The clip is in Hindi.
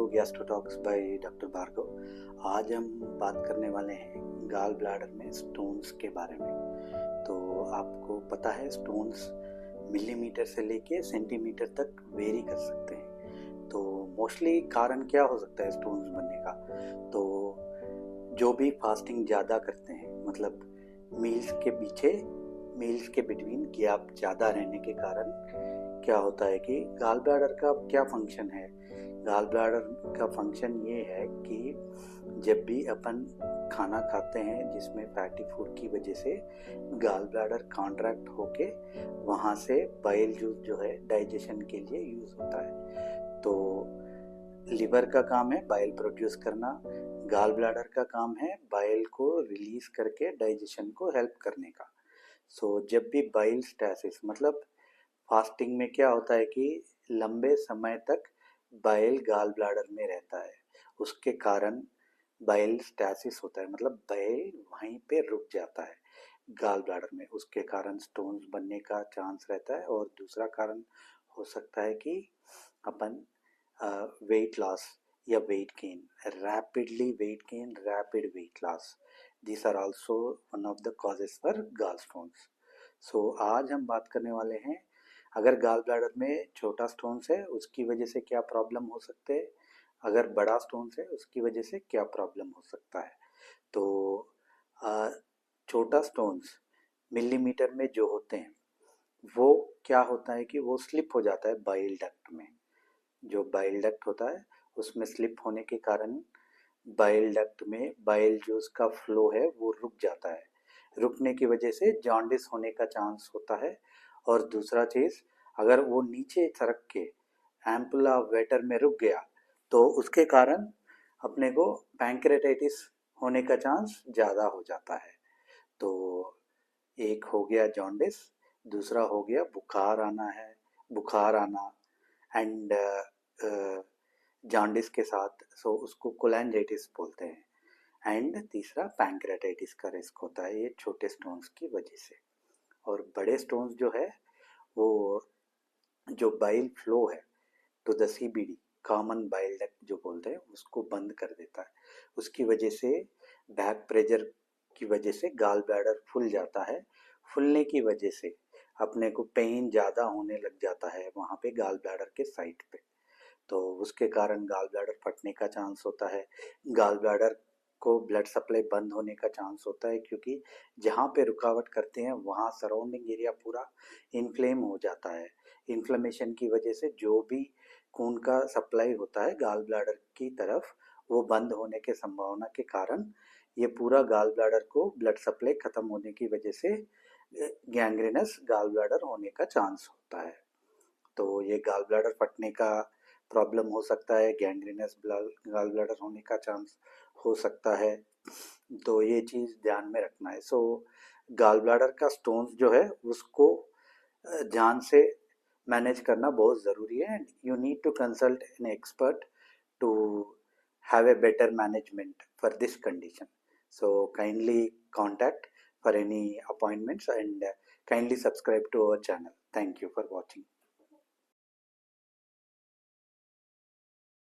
Gastro talks by doctor Bhargav. आज हम बात करने वाले हैं गाल ब्लैडर में स्टोन्स के बारे में। तो आपको पता है स्टोन्स मिलीमीटर से लेके सेंटीमीटर तक वेरी कर सकते हैं। तो मोस्टली कारण क्या हो सकता है स्टोन्स बनने का? तो जो भी फास्टिंग ज़्यादा करते हैं, मतलब मील्स के बिटवीन गैप ज़्यादा रहने के कारण क्या होता है कि गाल ब्लैडर का क्या फंक्शन है। गाल ब्लैडर का फंक्शन ये है कि जब भी अपन खाना खाते हैं जिसमें फैटी फूड की वजह से गाल ब्लैडर कॉन्ट्रैक्ट होके वहाँ से बाइल जूस जो है डाइजेशन के लिए यूज़ होता है। तो लिवर का काम है बाइल प्रोड्यूस करना, गाल ब्लैडर का काम है बाइल को रिलीज करके डाइजेशन को हेल्प करने का। जब भी बाइल स्टैसिस, मतलब फास्टिंग में क्या होता है कि लंबे समय तक बाइल गाल ब्लैडर में रहता है, उसके कारण बाइल स्टैसिस होता है, मतलब बाइल वहीं पे रुक जाता है गाल ब्लैडर में, उसके कारण स्टोन्स बनने का चांस रहता है। और दूसरा कारण हो सकता है कि अपन वेट लॉस या weight gain, rapid weight loss, this are also one of the causes for gallstones. आज हम बात करने वाले हैं अगर गाल ब्लैडर में छोटा स्टोन्स है उसकी वजह से क्या प्रॉब्लम हो सकते हैं, अगर बड़ा स्टोन्स है उसकी वजह से क्या प्रॉब्लम हो सकता है। तो छोटा स्टोन्स मिलीमीटर में जो होते हैं वो क्या होता है कि वो स्लिप हो जाता है बाइल डक्ट में। जो बाइल डक्ट होता है उसमें स्लिप होने के कारण बाइल डक्ट में बाइल जूस का फ्लो है वो रुक जाता है। रुकने की वजह से जॉन्डिस होने का चांस होता है। और दूसरा चीज़, अगर वो नीचे सरक के एम्पुला वेटर में रुक गया तो उसके कारण अपने को पैंक्रेटाइटिस होने का चांस ज़्यादा हो जाता है। तो एक हो गया जॉन्डिस, दूसरा हो गया बुखार आना एंड जॉन्डिस के साथ उसको कोलैंजाइटिस बोलते हैं। एंड तीसरा पैंक्रेटाइटिस का रिस्क होता है ये छोटे स्टोन्स की वजह से। और बड़े स्टोन्स जो है वो जो बाइल फ्लो है to the CBD, common bile duct जो बोलते हैं, उसको बंद कर देता है। उसकी वजह से बैक प्रेशर की वजह से गाल ब्लैडर फूल जाता है। फूलने की वजह से अपने को पेन ज़्यादा होने लग जाता है वहाँ पे गाल ब्लैडर के साइड पे। तो उसके कारण गाल ब्लैडर फटने का चांस होता है। गाल ब्लैडर को ब्लड सप्लाई बंद होने का चांस होता है, क्योंकि जहाँ पे रुकावट करते हैं वहाँ सराउंडिंग एरिया पूरा इन्फ्लेम हो जाता है। इन्फ्लेमेशन की वजह से जो भी खून का सप्लाई होता है गाल ब्लैडर की तरफ वो बंद होने के संभावना के कारण ये पूरा गाल ब्लैडर को ब्लड सप्लाई खत्म होने की वजह से गैंग्रीनस गाल ब्लैडर होने का चांस होता है। तो ये गाल ब्लैडर फटने का प्रॉब्लम हो सकता है, गैंग्रीनस गाल ब्लैडर होने का चांस हो सकता है। तो ये चीज़ ध्यान में रखना है। गाल ब्लैडर का स्टोन्स जो है उसको ध्यान से मैनेज करना बहुत ज़रूरी है। And you need to consult an expert to have a better management for this condition. So kindly contact for any appointments and kindly subscribe to our channel. Thank you for watching.